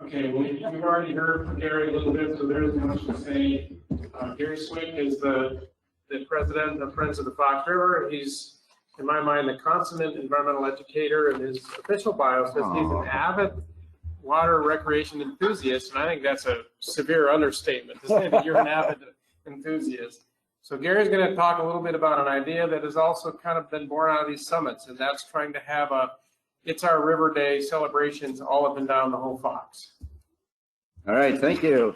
Okay, well, we've already heard from Gary a little bit, so there's much to say. Gary Swick is the president of Friends of the Fox River. He's, in my mind, the consummate environmental educator, and his official bio says he's an avid water recreation enthusiast, and I think that's a severe understatement to say that you're an avid enthusiast. So Gary's going to talk a little bit about an idea that has also kind of been born out of these summits, and that's trying to have a It's Our River Day celebrations all up and down the whole Fox. All right, thank you.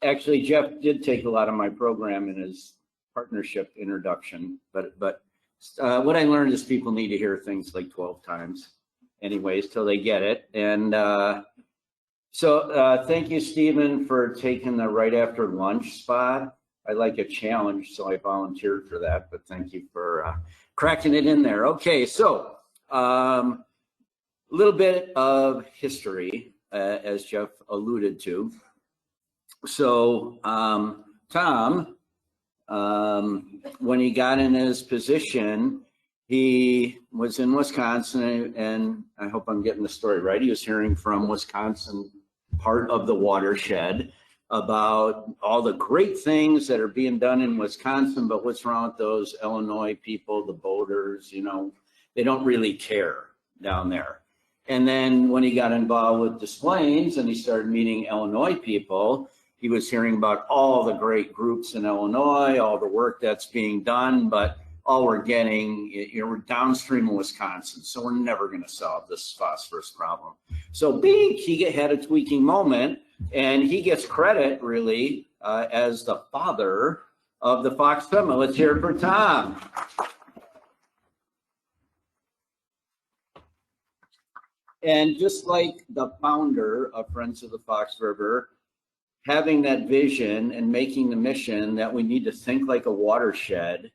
Actually, Jeff did take a lot of my program in his partnership introduction, but what I learned is people need to hear things like 12 times anyways till they get it. And so thank you, Stephen, for taking the right after lunch spot. I like a challenge, so I volunteered for that, but thank you for cracking it in there. Okay, so a little bit of history, as Jeff alluded to. So Tom, when he got in his position, he was in Wisconsin, and I hope I'm getting the story right. He was hearing from Wisconsin, part of the watershed, about all the great things that are being done in Wisconsin, but what's wrong with those Illinois people, the boaters, you know, they don't really care down there. And then when he got involved with Des Plaines and he started meeting Illinois people, he was hearing about all the great groups in Illinois, all the work that's being done, but all we're getting, you know, we're downstream of Wisconsin, so we're never going to solve this phosphorus problem. So he had a tweaking moment, and he gets credit really as the father of the Fox Summit. Let's hear it for Tom. And just like the founder of Friends of the Fox River, having that vision and making the mission that we need to think like a watershed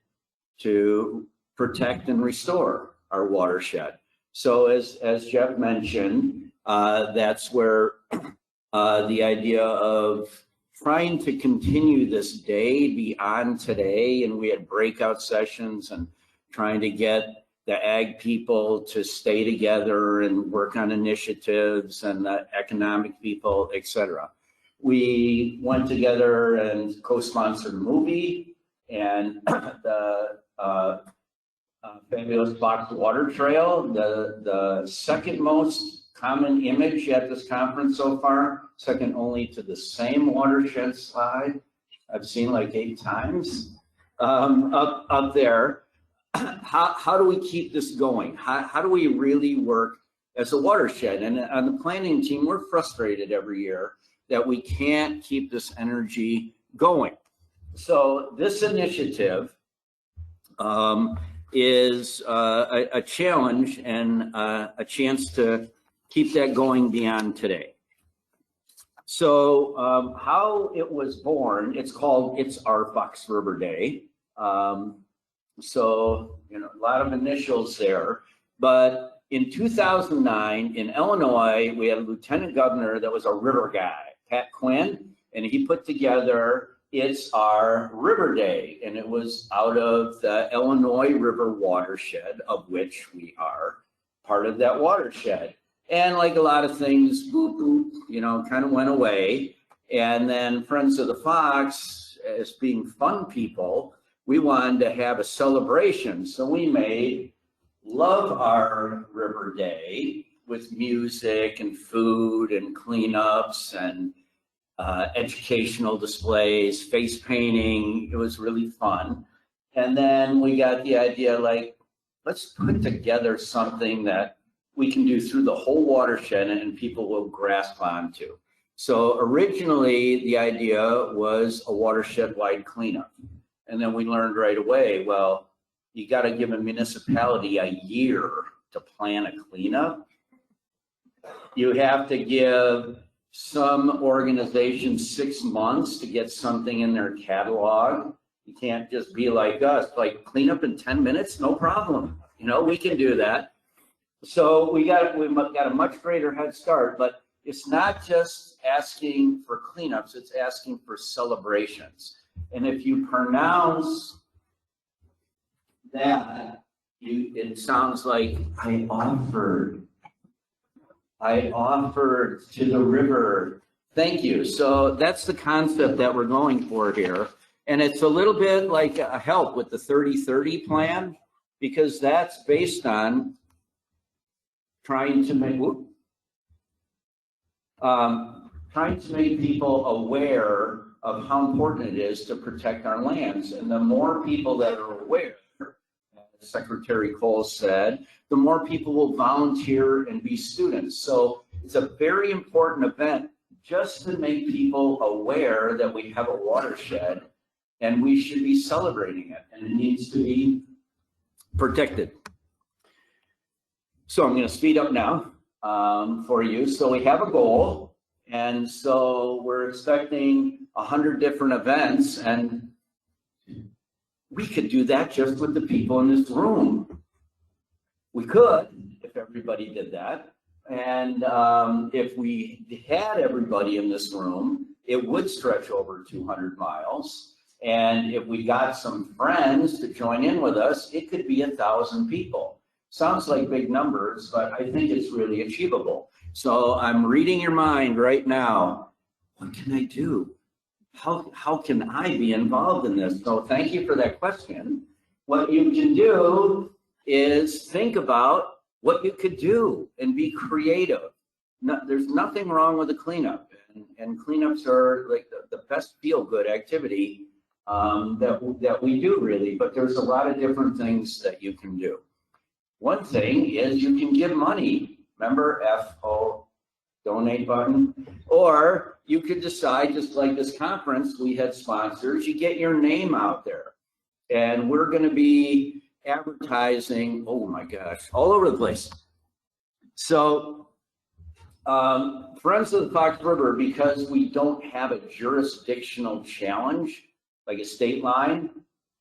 to protect and restore our watershed. So as Jeff mentioned, that's where the idea of trying to continue this day beyond today, and we had breakout sessions and trying to get the ag people to stay together and work on initiatives, and the economic people, etc. We went together and co-sponsored a movie, and the fabulous Fox Water Trail, the second most common image at this conference so far, second only to the same watershed slide I've seen like 8 times up there. How do we keep this going? How do we really work as a watershed? And on the planning team, we're frustrated every year that we can't keep this energy going. So this initiative is a challenge and a chance to keep that going beyond today. So how it was born, it's called It's Our Fox River Day. So, you know, a lot of initials there, but in 2009 in Illinois, we had a lieutenant governor that was a river guy, Pat Quinn, and he put together It's Our River Day, and it was out of the Illinois River watershed, of which we are part of that watershed. And like a lot of things, boop, boop, you know, kind of went away. And then Friends of the Fox, as being fun people, we wanted to have a celebration. So we made Love Our River Day with music and food and cleanups and educational displays, face painting. It was really fun. And then we got the idea, like, let's put together something that we can do through the whole watershed and people will grasp onto. So originally the idea was a watershed-wide cleanup. And then we learned right away, well, you got to give a municipality a year to plan a cleanup. You have to give some organizations 6 months to get something in their catalog. You can't just be like us, like clean up in 10 minutes, no problem. You know, we can do that. So we got a much greater head start, but it's not just asking for cleanups, it's asking for celebrations. And if you pronounce that, it sounds like I offered I offered to the river. Thank you. So that's the concept that we're going for here. And it's a little bit like a help with the 30-30 plan, because that's based on trying to make, people aware of how important it is to protect our lands. And the more people that are aware, as Secretary Cole said, the more people will volunteer and be students. So it's a very important event just to make people aware that we have a watershed and we should be celebrating it, and it needs to be protected. So I'm going to speed up now for you. So we have a goal, and so we're expecting 100 different events, and we could do that just with the people in this room. We could, if everybody did that. And if we had everybody in this room, it would stretch over 200 miles. And if we got some friends to join in with us, it could be 1,000 people. Sounds like big numbers, but I think it's really achievable. So I'm reading your mind right now. What can I do? How can I be involved in this? So thank you for that question. What you can do is think about what you could do and be creative. No, there's nothing wrong with a cleanup, and cleanups are like the best feel-good activity that we do, really, but there's a lot of different things that you can do. One thing is you can give money. Remember, FO, donate button. Or you could decide, just like this conference, we had sponsors, you get your name out there. And we're going to be advertising, oh my gosh, all over the place. So Friends of the Fox River, because we don't have a jurisdictional challenge, like a state line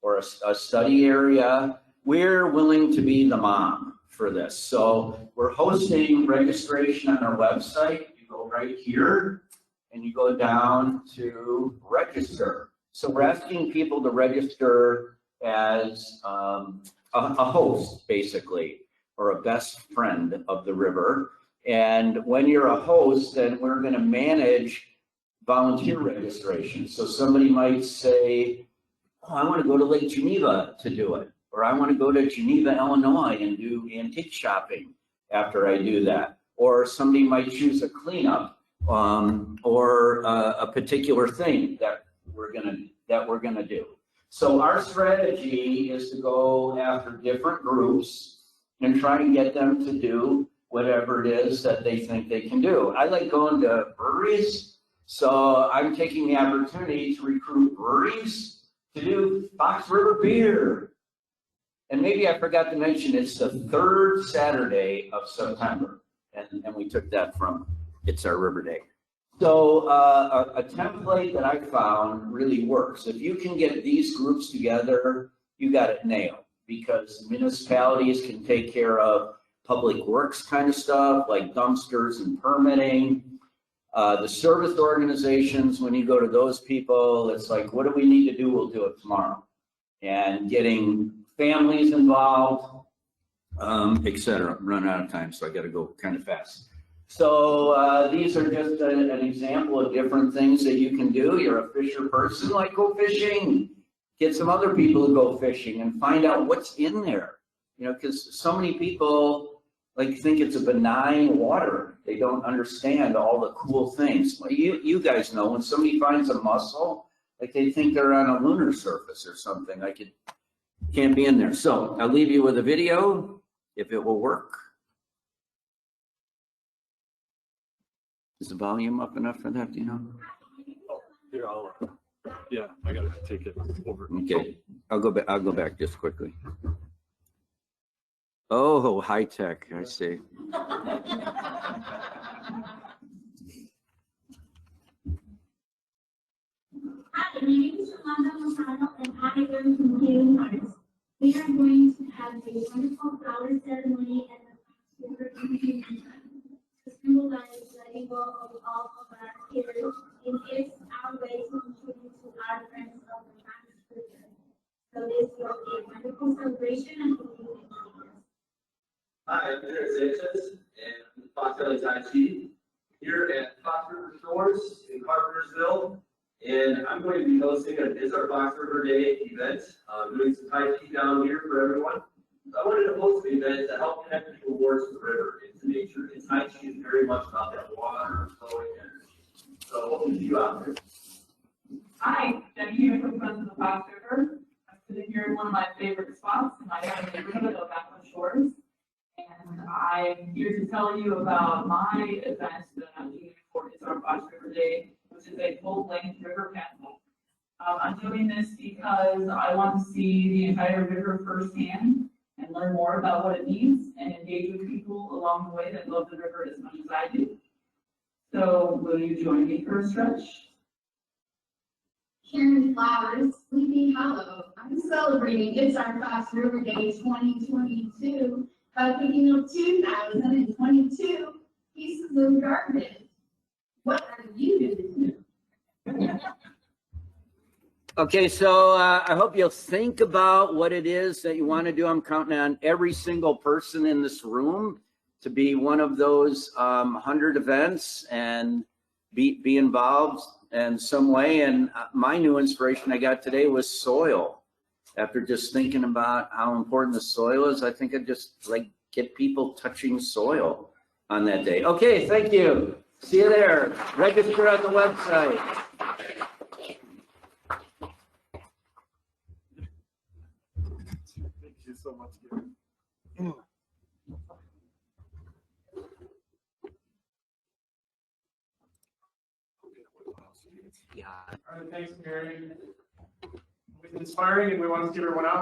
or a study area, we're willing to be the mom for this. So we're hosting registration on our website. You go right here and you go down to register. So we're asking people to register as a host, basically, or a best friend of the river. And when you're a host, then we're going to manage volunteer registration. So somebody might say, oh, I want to go to Lake Geneva to do it. Or I want to go to Geneva, Illinois and do antique shopping after I do that. Or somebody might choose a cleanup or a particular thing that we're gonna do. So our strategy is to go after different groups and try and get them to do whatever it is that they think they can do. I like going to breweries, so I'm taking the opportunity to recruit breweries to do Fox River beer. And maybe I forgot to mention, it's the 3rd Saturday of September, and we took that from It's Our River Day. So a template that I found really works. If you can get these groups together, you got it nailed, because municipalities can take care of public works kind of stuff like dumpsters and permitting. The service organizations, when you go to those people, it's like, what do we need to do? We'll do it tomorrow. And getting families involved, etc. Run out of time, so I got to go kind of fast. So these are just an example of different things that you can do. You're a fisher person, like go fishing. Get some other people to go fishing and find out what's in there. You know, because so many people like think it's a benign water. They don't understand all the cool things. Well, you guys know when somebody finds a mussel, like they think they're on a lunar surface or something. Like it can't be in there. So I'll leave you with a video if it will work. Is the volume up enough for that? Do you know? Oh, here, yeah, I gotta take it over. Okay, I'll go back just quickly. Oh, high tech, I see. Hi, my name is Amanda Lozano, and I am from Healing Arts. We are going to have a wonderful flower ceremony at the River to symbolize letting go of all of our fears, and it's our way to contribute to our friends of the Fox River. So this will be a wonderful celebration and community. Hi, I'm Peter Sanchez, and Fox Valley Time Chief here at Fox River Shores in Carpentersville. And I'm going to be hosting our Fox River Day event, doing some Tai Chi down here for everyone. I wanted to host an event to help connect people more to the river and to nature. And Tai Chi is very much about that water flowing energy. So hope to see you out there. Hi, Jenny here from Friends of the Fox River. I'm sitting here in one of my favorite spots in my own neighborhood of Backward Shores. And I'm here to tell you about my event that I'm doing for our Fox River Day, which is a full-length river path. I'm doing this because I want to see the entire river firsthand and learn more about what it means and engage with people along the way that love the river as much as I do. So will you join me for a stretch? Karen Flowers, Sleepy Hollow. I'm celebrating It's Our Fox River Day 2022 by picking up 2,022 pieces of garbage. What are you doing? Okay, so I hope you'll think about what it is that you want to do. I'm counting on every single person in this room to be one of those 100 events and be involved in some way. And my new inspiration I got today was soil. After just thinking about how important the soil is, I think I'd just like get people touching soil on that day. Okay, thank you. See you there. Register on the website. Thank you so much, Gary. Yeah. All right, thanks, Mary. It's inspiring, and we want to see everyone out.